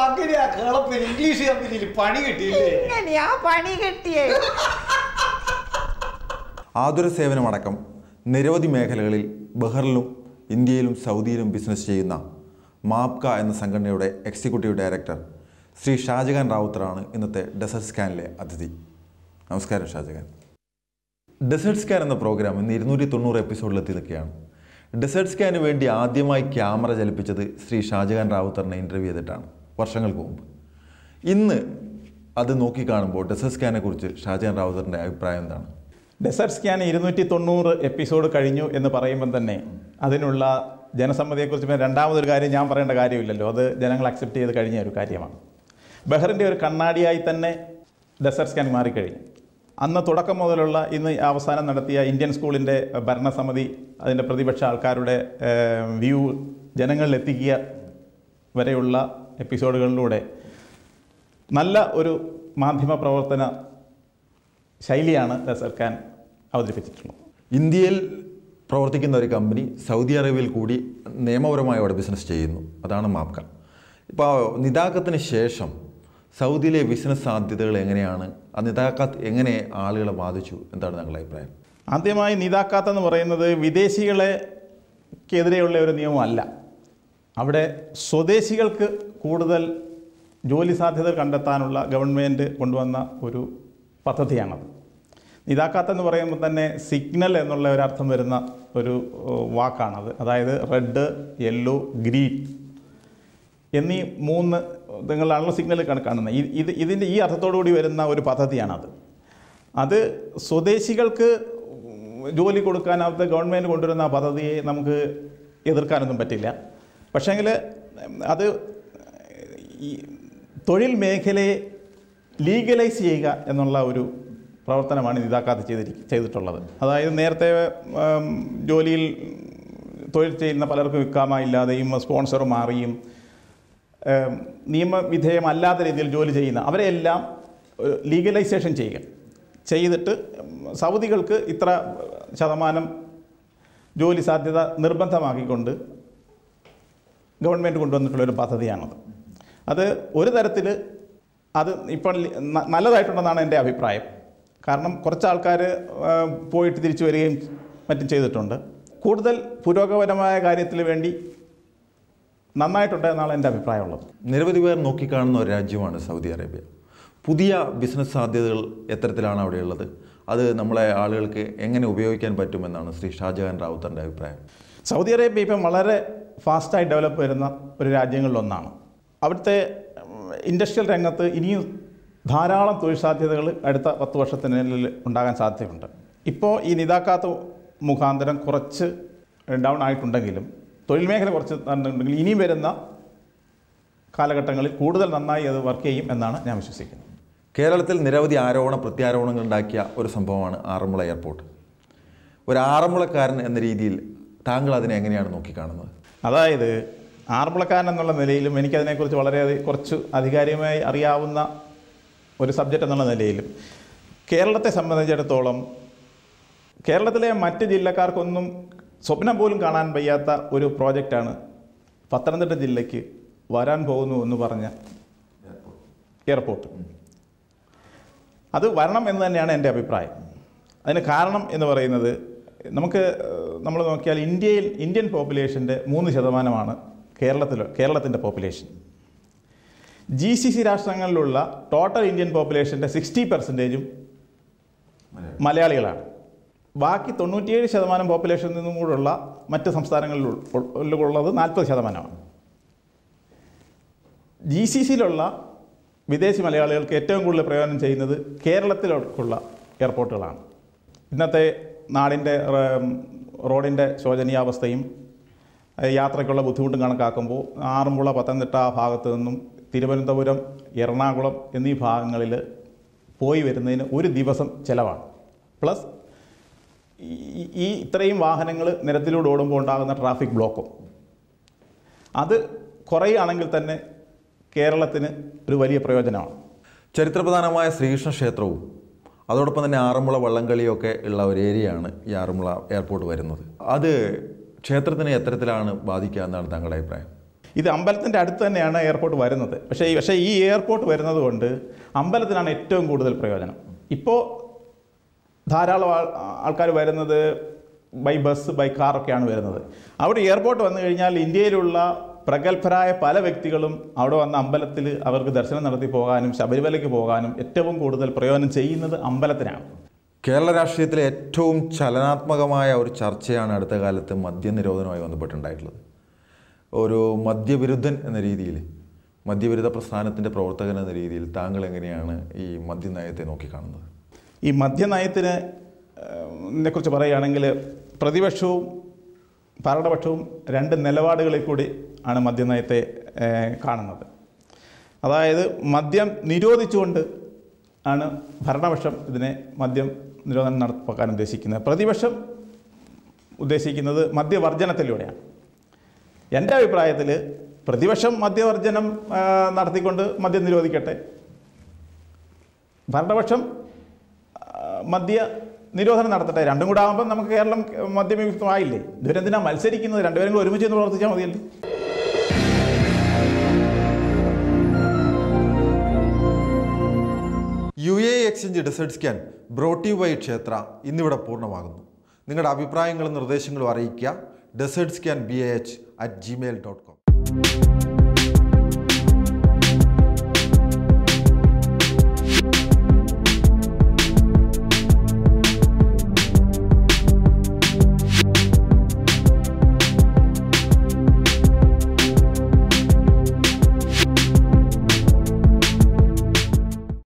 അങ്ങനെയാ കേളപ്പിൽ ഇംഗ്ലീഷ് കമ്പനിയിൽ പണി കിട്ടിയില്ലേ? എങ്ങനെയാ പണി കിട്ടിയേ? ആതുര സേവനമടക്കം നിരവധി മേഖലകളിൽ ബഹ്റിലും ഇന്ത്യയിലും സൗദിയിലും ബിസിനസ് ചെയ്യുന്ന മാപ്ക എന്ന സംഘടനയുടെ എക്സിക്യൂട്ടീവ് ഡയറക്ടർ ശ്രീ ഷാജഹാൻ റാവുത്തറാണ് ഇന്നത്തെ ഡെസേർട്ട് സ്കാനിലെ അതിഥി. നമസ്കാരം ഷാജഹാൻ. ഡെസേർട്ട് സ്കാൻ എന്ന പ്രോഗ്രാം ഇന്ന് 290 എപ്പിസോഡിലെത്തി നിൽക്കുകയാണ്. ഡെസേർട്ട് സ്കാന് വേണ്ടി ആദ്യമായി ക്യാമറ ചലിപ്പിച്ചത് ശ്രീ ഷാജഹാൻ റാവുത്തറിനെ ഇൻ്റർവ്യൂ ചെയ്തിട്ടാണ് വർഷങ്ങൾക്ക് മുമ്പ്. ഇന്ന് അത് നോക്കിക്കാണുമ്പോൾ ഡെസേർട്ട് സ്കാനെ കുറിച്ച് ഷാജഹാൻ റാവുത്തറിൻ്റെ അഭിപ്രായം എന്താണ്? ഡെസേർട്ട് സ്കാൻ 290 എപ്പിസോഡ് കഴിഞ്ഞു എന്ന് പറയുമ്പം തന്നെ അതിനുള്ള ജനസമ്മതിയെക്കുറിച്ച് പിന്നെ രണ്ടാമതൊരു കാര്യം ഞാൻ പറയേണ്ട കാര്യമില്ലല്ലോ. അത് ജനങ്ങൾ അക്സെപ്റ്റ് ചെയ്ത് കഴിഞ്ഞ ഒരു കാര്യമാണ്. ബഹ്റിൻ്റെ ഒരു കണ്ണാടിയായി തന്നെ ഡെസേർട്ട് സ്കാൻ മാറിക്കഴിഞ്ഞു. അന്ന് തുടക്കം മുതലുള്ള ഇന്ന് അവസാനം നടത്തിയ ഇന്ത്യൻ സ്കൂളിൻ്റെ ഭരണസമിതി അതിൻ്റെ പ്രതിപക്ഷ ആൾക്കാരുടെ വ്യൂ ജനങ്ങളിലെത്തിക്കുക വരെയുള്ള എപ്പിസോഡുകളിലൂടെ നല്ല ഒരു മാധ്യമ പ്രവർത്തന ശൈലിയാണ് ഡെസേർട്ട് സ്കാൻ അവതരിപ്പിച്ചിട്ടുള്ളത്. ഇന്ത്യയിൽ പ്രവർത്തിക്കുന്ന ഒരു കമ്പനി സൗദി അറേബ്യയിൽ കൂടി നിയമപരമായി അവിടെ ബിസിനസ് ചെയ്യുന്നു. അതാണ് മാപ്ക. ഇപ്പോൾ നിദാഖത്തിന് ശേഷം സൗദിയിലെ ബിസിനസ് സാധ്യതകൾ എങ്ങനെയാണ്? ആ നിദാഖത്ത് എങ്ങനെ ആളുകളെ ബാധിച്ചു? എന്താണ് നിങ്ങളുടെ അഭിപ്രായം? ആദ്യമായി നിദാഖത്ത് എന്ന് പറയുന്നത് വിദേശികളെക്കെതിരെയുള്ള ഒരു നിയമമല്ല. അവിടെ സ്വദേശികൾക്ക് കൂടുതൽ ജോലി സാധ്യത കണ്ടെത്താനുള്ള ഗവൺമെൻറ് കൊണ്ടുവന്ന ഒരു പദ്ധതിയാണത്. നിദാഖത്ത് എന്ന് പറയുമ്പോൾ തന്നെ സിഗ്നൽ എന്നുള്ള ഒരർത്ഥം വരുന്ന ഒരു വാക്കാണത്. അതായത് റെഡ്, യെല്ലോ, ഗ്രീൻ എന്നീ 3 നിങ്ങളാണല്ലോ സിഗ്നൽ കാണുന്നത്. ഇതിൻ്റെ ഈ അർത്ഥത്തോടുകൂടി വരുന്ന ഒരു പദ്ധതിയാണത്. അത് സ്വദേശികൾക്ക് ജോലി കൊടുക്കാനകത്ത് ഗവൺമെൻറ് കൊണ്ടുവരുന്ന പദ്ധതിയെ നമുക്ക് എതിർക്കാനൊന്നും പറ്റില്ല. പക്ഷേങ്കിൽ അത് ഈ തൊഴിൽ മേഖലയെ ലീഗലൈസ് ചെയ്യുക എന്നുള്ള ഒരു പ്രവർത്തനമാണ് നിദാഖത്ത് ചെയ്തിട്ടുള്ളത്. അതായത് നേരത്തെ ജോലിയിൽ തൊഴിൽ ചെയ്യുന്ന പലർക്കും ഇക്കാമയില്ലാതെയും സ്പോൺസർ മാറിയും നിയമവിധേയമല്ലാത്ത രീതിയിൽ ജോലി ചെയ്യുന്ന അവരെയെല്ലാം ലീഗലൈസേഷൻ ചെയ്തിട്ട് സൗദികൾക്ക് ഇത്ര ശതമാനം ജോലി സാധ്യത നിർബന്ധമാക്കിക്കൊണ്ട് ഗവൺമെൻറ് കൊണ്ടുവന്നിട്ടുള്ളൊരു പദ്ധതിയാണത്. അത് ഒരു തരത്തിൽ അത് ഇപ്പോൾ നല്ലതായിട്ടുണ്ടെന്നാണ് എൻ്റെ അഭിപ്രായം. കാരണം കുറച്ച് ആൾക്കാർ പോയിട്ട് തിരിച്ചു വരികയും മറ്റും ചെയ്തിട്ടുണ്ട്. കൂടുതൽ പുരോഗമനമായ കാര്യത്തിന് വേണ്ടി നന്നായിട്ടുണ്ട് എന്നാണ് എൻ്റെ അഭിപ്രായമുള്ളത്. നിരവധി പേർ നോക്കിക്കാണുന്ന ഒരു രാജ്യമാണ് സൗദി അറേബ്യ. പുതിയ ബിസിനസ് സാധ്യതകൾ എത്തരത്തിലാണ് അവിടെയുള്ളത്? അത് നമ്മളെ ആളുകൾക്ക് എങ്ങനെ ഉപയോഗിക്കാൻ പറ്റുമെന്നാണ് ശ്രീ ഷാജഹാൻ റാവുത്തറിൻ്റെ അഭിപ്രായം? സൗദി അറേബ്യ ഇപ്പം വളരെ ഫാസ്റ്റായി ഡെവലപ്പ് വരുന്ന ഒരു രാജ്യങ്ങളിലൊന്നാണ്. അവിടുത്തെ ഇൻഡസ്ട്രിയൽ രംഗത്ത് ഇനിയും ധാരാളം തൊഴിൽ സാധ്യതകൾ അടുത്ത 10 വർഷത്തിനുള്ളിൽ ഉണ്ടാകാൻ സാധ്യതയുണ്ട്. ഇപ്പോൾ ഈ നിദാഖത്ത് മുഖാന്തരം കുറച്ച് ഡൗൺ ആയിട്ടുണ്ടെങ്കിലും തൊഴിൽ മേഖല കുറച്ച് ഉണ്ടെങ്കിൽ ഇനിയും വരുന്ന കാലഘട്ടങ്ങളിൽ കൂടുതൽ നന്നായി അത് വർക്ക് ചെയ്യും എന്നാണ് ഞാൻ വിശ്വസിക്കുന്നത്. കേരളത്തിൽ നിരവധി പ്രത്യാരോപണങ്ങൾ ഉണ്ടാക്കിയ ഒരു സംഭവമാണ് ആറന്മുള എയർപോർട്ട്. ഒരു ആറന്മുളക്കാരൻ എന്ന രീതിയിൽ താങ്കൾ അതിനെ എങ്ങനെയാണ് നോക്കിക്കാണുന്നത്? അതായത് ആറന്മുളക്കാരൻ എന്നുള്ള നിലയിലും എനിക്കതിനെക്കുറിച്ച് കുറച്ച് ആധികാരികമായി അറിയാവുന്ന ഒരു സബ്ജക്റ്റ് എന്നുള്ള നിലയിലും കേരളത്തെ സംബന്ധിച്ചിടത്തോളം കേരളത്തിലെ മറ്റ് ജില്ലക്കാർക്കൊന്നും സ്വപ്നം പോലും കാണാൻ വയ്യാത്ത ഒരു പ്രോജക്റ്റാണ് പത്തനംതിട്ട ജില്ലയ്ക്ക് വരാൻ പോകുന്നു എന്ന് പറഞ്ഞ എയർപോർട്ട്. അത് വരണം എന്ന് തന്നെയാണ് എൻ്റെ അഭിപ്രായം. അതിന് കാരണം എന്ന് പറയുന്നത് നമ്മൾ നോക്കിയാൽ ഇന്ത്യൻ പോപ്പുലേഷൻ്റെ 3% കേരളത്തിൻ്റെ പോപ്പുലേഷൻ. GCC രാഷ്ട്രങ്ങളിലുള്ള ടോട്ടൽ ഇന്ത്യൻ പോപ്പുലേഷൻ്റെ 60% മലയാളികളാണ്. ബാക്കി 97% പോപ്പുലേഷനിൽ നിന്നും കൂടെയുള്ള മറ്റ് സംസ്ഥാനങ്ങളിലുള്ളത് 40%. GCCയിലുള്ള വിദേശി മലയാളികൾക്ക് ഏറ്റവും കൂടുതൽ പ്രയോജനം ചെയ്യുന്നത് കേരളത്തിലുള്ള എയർപോർട്ടുകളാണ്. ഇന്നത്തെ നാടിൻ്റെ റോഡിൻ്റെ ശോചനീയാവസ്ഥയും യാത്രയ്ക്കുള്ള ബുദ്ധിമുട്ടും കണക്കാക്കുമ്പോൾ ആറന്മുള, പത്തനംതിട്ട ഭാഗത്തു നിന്നും തിരുവനന്തപുരം, എറണാകുളം എന്നീ ഭാഗങ്ങളിൽ പോയി വരുന്നതിന് ഒരു ദിവസം ചിലവാണ്. പ്ലസ് ഈ ഇത്രയും വാഹനങ്ങൾ നിരത്തിലൂടെ ഓടുമ്പോൾ ഉണ്ടാകുന്ന ട്രാഫിക് ബ്ലോക്കും അത് കുറയുകയാണെങ്കിൽ തന്നെ കേരളത്തിന് ഒരു വലിയ പ്രയോജനമാണ്. ചരിത്രപ്രധാനമായ ശ്രീകൃഷ്ണ ക്ഷേത്രവും അതോടൊപ്പം തന്നെ ആറന്മുള വള്ളംകളിയൊക്കെ ഉള്ള ഒരു ഏരിയയാണ് ഈ ആറന്മുള എയർപോർട്ട് വരുന്നത്. അത് ക്ഷേത്രത്തിനെ എത്തരത്തിലാണ് ബാധിക്കുക എന്നാണ് താങ്കളുടെ അഭിപ്രായം? ഇത് അമ്പലത്തിൻ്റെ അടുത്ത് തന്നെയാണ് എയർപോർട്ട് വരുന്നത്. പക്ഷേ ഈ എയർപോർട്ട് വരുന്നത് കൊണ്ട് അമ്പലത്തിനാണ് ഏറ്റവും കൂടുതൽ പ്രയോജനം. ഇപ്പോൾ ധാരാളം ആൾക്കാർ വരുന്നത് ബൈ ബസ്, ബൈ കാറൊക്കെയാണ് വരുന്നത്. അവിടെ എയർപോർട്ട് വന്നു കഴിഞ്ഞാൽ ഇന്ത്യയിലുള്ള പ്രഗത്ഭരായ പല വ്യക്തികളും അവിടെ വന്ന അമ്പലത്തിൽ അവർക്ക് ദർശനം നടത്തി പോകാനും ശബരിമലയ്ക്ക് പോകാനും ഏറ്റവും കൂടുതൽ പ്രയോജനം ചെയ്യുന്നത് അമ്പലത്തിനാണ്. കേരള രാഷ്ട്രീയത്തിലെ ഏറ്റവും ചലനാത്മകമായ ഒരു ചർച്ചയാണ് അടുത്ത കാലത്ത് മദ്യനിരോധനവുമായി ബന്ധപ്പെട്ടുണ്ടായിട്ടുള്ളത്. ഒരു മദ്യവിരുദ്ധൻ എന്ന രീതിയിൽ, മദ്യവിരുദ്ധ പ്രസ്ഥാനത്തിൻ്റെ പ്രവർത്തകൻ എന്ന രീതിയിൽ താങ്കൾ എങ്ങനെയാണ് ഈ മദ്യനയത്തെ നോക്കിക്കാണുന്നത്? ഈ മദ്യനയത്തിനെ കുറിച്ച് പറയുകയാണെങ്കിൽ പ്രതിപക്ഷവും ഭരണപക്ഷവും രണ്ട് നിലപാടുകളിൽ കൂടി ആണ് മദ്യനയത്തെ കാണുന്നത്. അതായത് മദ്യം നിരോധിച്ചുകൊണ്ട് ആണ് ഭരണപക്ഷം ഇതിനെ മദ്യം നിരോധനം നടപ്പാക്കാൻ ഉദ്ദേശിക്കുന്നത്. പ്രതിപക്ഷം ഉദ്ദേശിക്കുന്നത് മദ്യവർജനത്തിലൂടെയാണ്. എൻ്റെ അഭിപ്രായത്തിൽ പ്രതിപക്ഷം മദ്യവർജനം നടത്തിക്കൊണ്ട് മദ്യം നിരോധിക്കട്ടെ, ഭരണപക്ഷം മദ്യ നിരോധനം നടത്തട്ടെ. രണ്ടും കൂടെ ആകുമ്പോൾ നമുക്ക് കേരളം മദ്യവിമുക്തമായില്ലേ? ഇവരെന്തിനാ മത്സരിക്കുന്നത്? രണ്ടുപേരും കൂടെ ഒരുമിച്ച് പ്രവർത്തിച്ചാൽ മതിയല്ലേ? UAE exchange desert scan brought you by ക്ഷേത്ര ഇന്നിവിടെ പൂർണ്ണമാകുന്നു. നിങ്ങളുടെ അഭിപ്രായങ്ങളും നിർദ്ദേശങ്ങളും അറിയിക്കുക. desertscanbah@gmail.com